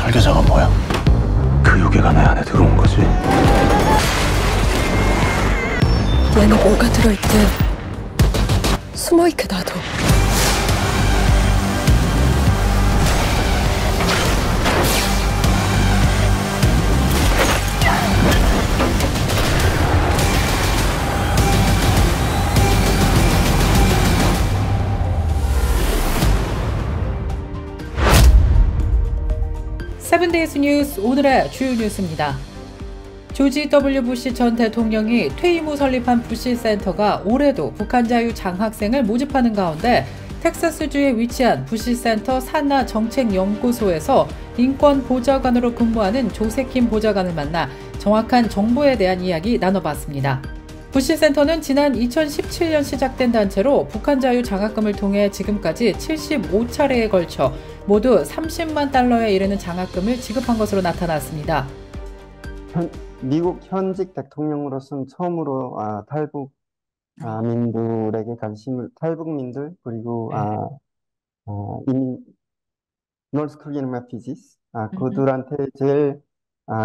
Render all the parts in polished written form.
활계자가 뭐야? 그 요괴가 내 안에 들어온 거지. 얘네 뭐가 들어있든 숨어있게 놔둬. 세븐데이즈 뉴스 오늘의 주요 뉴스입니다. 조지 W. 부시 전 대통령이 퇴임 후 설립한 부시 센터가 올해도 북한 자유 장학생을 모집하는 가운데 텍사스주에 위치한 부시 센터 산하 정책연구소에서 인권 보좌관으로 근무하는 조세킴 보좌관을 만나 정확한 정보에 대한 이야기 나눠봤습니다. 부시 센터는 지난 2017년 시작된 단체로 북한 자유 장학금을 통해 지금까지 75차례에 걸쳐 모두 30만 달러에 이르는 장학금을 지급한 것으로 나타났습니다. 미국 현직 대통령으로서는 처음으로 탈북민들에게 탈북민들 그리고 이민 North Korean refugees 그들한테 제일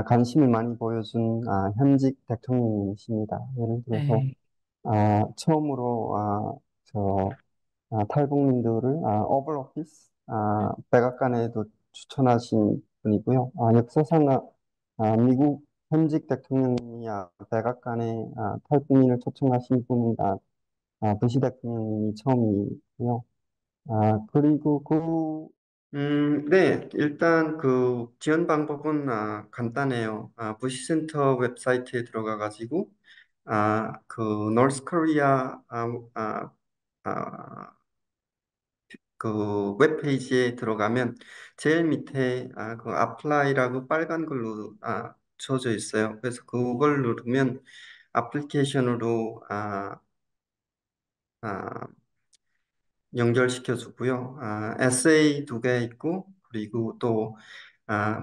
관심을 많이 보여준 현직 대통령이십니다. 예를 들어서 처음으로 탈북민들을 오벌 오피스 백악관에도 추천하신 분이고요. 역사상 미국 현직 대통령이 백악관에 탈북민을 초청하신 분은 부시 대통령이 처음이고요. 그리고 네, 일단 그 지원 방법은 간단해요. 부시센터 웹사이트에 들어가가지고 그 노스 코리아 그 웹페이지에 들어가면 제일 밑에 그 apply라고 빨간 걸로 주어져 있어요. 그래서 그걸 누르면 애플리케이션으로 연결시켜 주고요. 에세이 2개 있고 그리고 또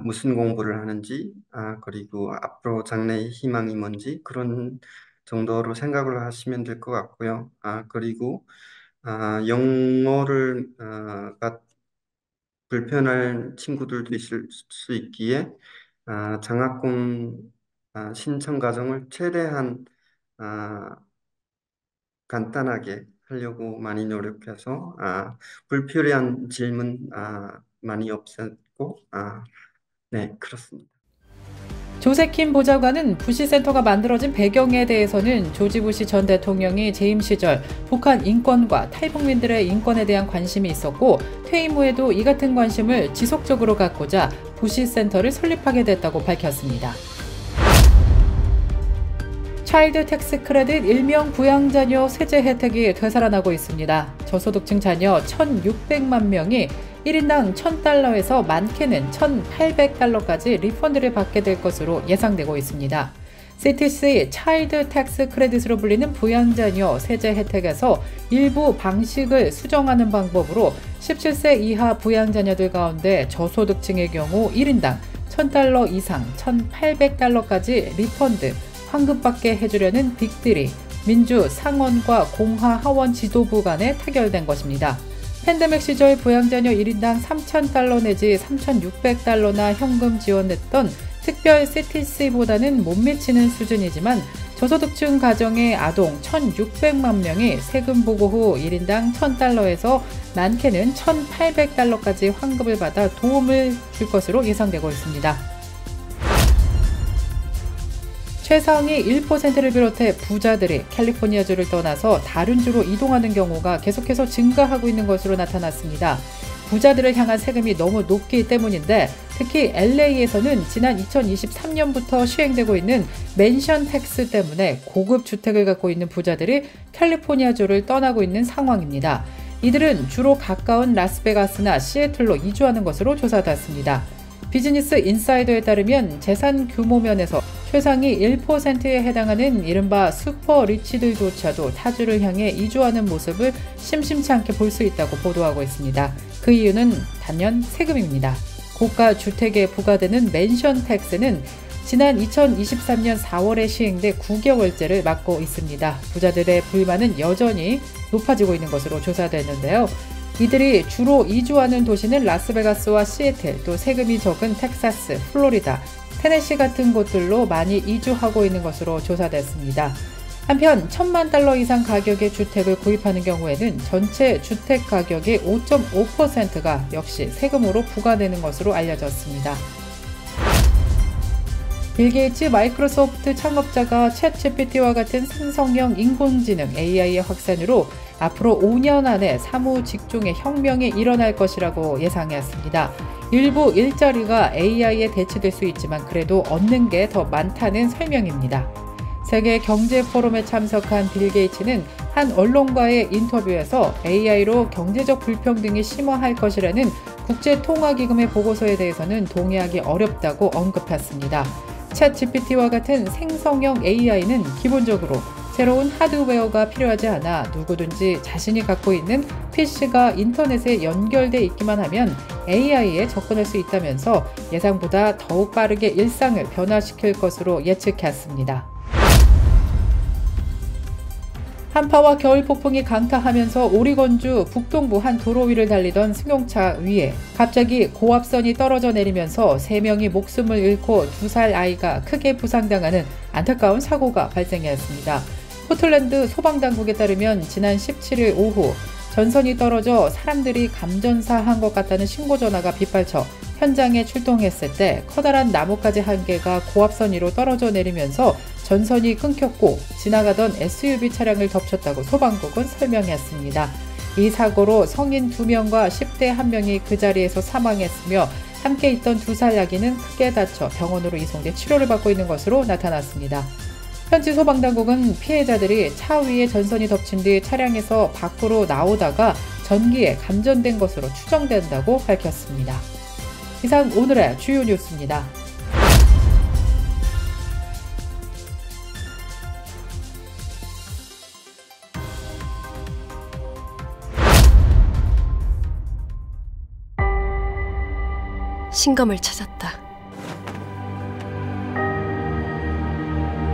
무슨 공부를 하는지 그리고 앞으로 장래의 희망이 뭔지 그런 정도로 생각을 하시면 될 것 같고요. 그리고 영어를 불편한 친구들도 있을 수 있기에 장학금 신청 과정을 최대한 간단하게 하려고 많이 노력해서 불필요한 질문 많이 없앴고 네, 그렇습니다. 조세킴 보좌관은 부시 센터가 만들어진 배경에 대해서는 조지 부시 전 대통령이 재임 시절 북한 인권과 탈북민들의 인권에 대한 관심이 있었고 퇴임 후에도 이 같은 관심을 지속적으로 갖고자 부시 센터를 설립하게 됐다고 밝혔습니다. 차일드 텍스 크레딧 일명 부양자녀 세제 혜택이 되살아나고 있습니다. 저소득층 자녀 1,600만 명이 1인당 1,000달러에서 많게는 1,800달러까지 리펀드를 받게 될 것으로 예상되고 있습니다. CTC 차일드 텍스 크레딧으로 불리는 부양자녀 세제 혜택에서 일부 방식을 수정하는 방법으로 17세 이하 부양자녀들 가운데 저소득층의 경우 1인당 1,000달러 이상 1,800달러까지 리펀드, 환급받게 해주려는 빅3, 민주, 상원과 공화, 하원 지도부 간에 타결된 것입니다. 팬데믹 시절 부양자녀 1인당 3,000달러 내지 3,600달러나 현금 지원했던 특별 CTC보다는 못 미치는 수준이지만 저소득층 가정의 아동 1,600만 명이 세금 보고 후 1인당 1,000달러에서 많게는 1,800달러까지 환급을 받아 도움을 줄 것으로 예상되고 있습니다. 최상위 1%를 비롯해 부자들이 캘리포니아주를 떠나서 다른 주로 이동하는 경우가 계속해서 증가하고 있는 것으로 나타났습니다. 부자들을 향한 세금이 너무 높기 때문인데 특히 LA에서는 지난 2023년부터 시행되고 있는 맨션 텍스 때문에 고급 주택을 갖고 있는 부자들이 캘리포니아주를 떠나고 있는 상황입니다. 이들은 주로 가까운 라스베가스나 시애틀로 이주하는 것으로 조사됐습니다. 비즈니스 인사이더에 따르면 재산 규모 면에서 최상위 1%에 해당하는 이른바 슈퍼 리치들조차도 타주를 향해 이주하는 모습을 심심치 않게 볼 수 있다고 보도하고 있습니다. 그 이유는 단연 세금입니다. 고가 주택에 부과되는 맨션 텍스는 지난 2023년 4월에 시행돼 9개월째를 맞고 있습니다. 부자들의 불만은 여전히 높아지고 있는 것으로 조사됐는데요. 이들이 주로 이주하는 도시는 라스베가스와 시애틀, 또 세금이 적은 텍사스, 플로리다, 테네시 같은 곳들로 많이 이주하고 있는 것으로 조사됐습니다. 한편 1,000만 달러 이상 가격의 주택을 구입하는 경우에는 전체 주택 가격의 5.5%가 역시 세금으로 부과되는 것으로 알려졌습니다. 빌 게이츠 마이크로소프트 창업자가 챗GPT와 같은 생성형 인공지능 AI의 확산으로 앞으로 5년 안에 사무 직종의 혁명이 일어날 것이라고 예상했습니다. 일부 일자리가 AI에 대체될 수 있지만 그래도 얻는 게 더 많다는 설명입니다. 세계 경제 포럼에 참석한 빌 게이츠는 한 언론과의 인터뷰에서 AI로 경제적 불평등이 심화할 것이라는 국제통화기금의 보고서에 대해서는 동의하기 어렵다고 언급했습니다. 챗GPT와 같은 생성형 AI는 기본적으로 새로운 하드웨어가 필요하지 않아 누구든지 자신이 갖고 있는 PC가 인터넷에 연결돼 있기만 하면 AI에 접근할 수 있다면서 예상보다 더욱 빠르게 일상을 변화시킬 것으로 예측했습니다. 한파와 겨울 폭풍이 강타하면서 오리건주 북동부 한 도로 위를 달리던 승용차 위에 갑자기 고압선이 떨어져 내리면서 3명이 목숨을 잃고 2살 아이가 크게 부상당하는 안타까운 사고가 발생했습니다. 포틀랜드 소방당국에 따르면 지난 17일 오후 전선이 떨어져 사람들이 감전사한 것 같다는 신고 전화가 빗발쳐 현장에 출동했을 때 커다란 나뭇가지 한 개가 고압선 위로 떨어져 내리면서 전선이 끊겼고 지나가던 SUV 차량을 덮쳤다고 소방국은 설명했습니다. 이 사고로 성인 2명과 10대 1명이 그 자리에서 사망했으며 함께 있던 2살 아기는 크게 다쳐 병원으로 이송돼 치료를 받고 있는 것으로 나타났습니다. 현지 소방당국은 피해자들이 차 위에 전선이 덮친 뒤 차량에서 밖으로 나오다가 전기에 감전된 것으로 추정된다고 밝혔습니다. 이상 오늘의 주요 뉴스입니다. 신검을 찾았다.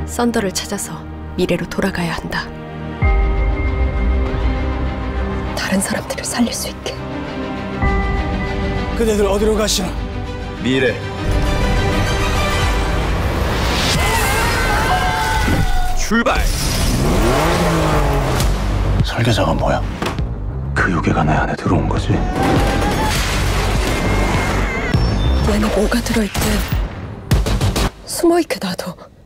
썬더를 찾아서 미래로 돌아가야 한다. 다른 사람들을 살릴 수 있게. 그대들 어디로 가시나? 미래. 출발. 설계자가 뭐야? 그 요괴가 내 안에 들어온 거지. 얘네 뭐가 들어있든 숨어있게 놔둬.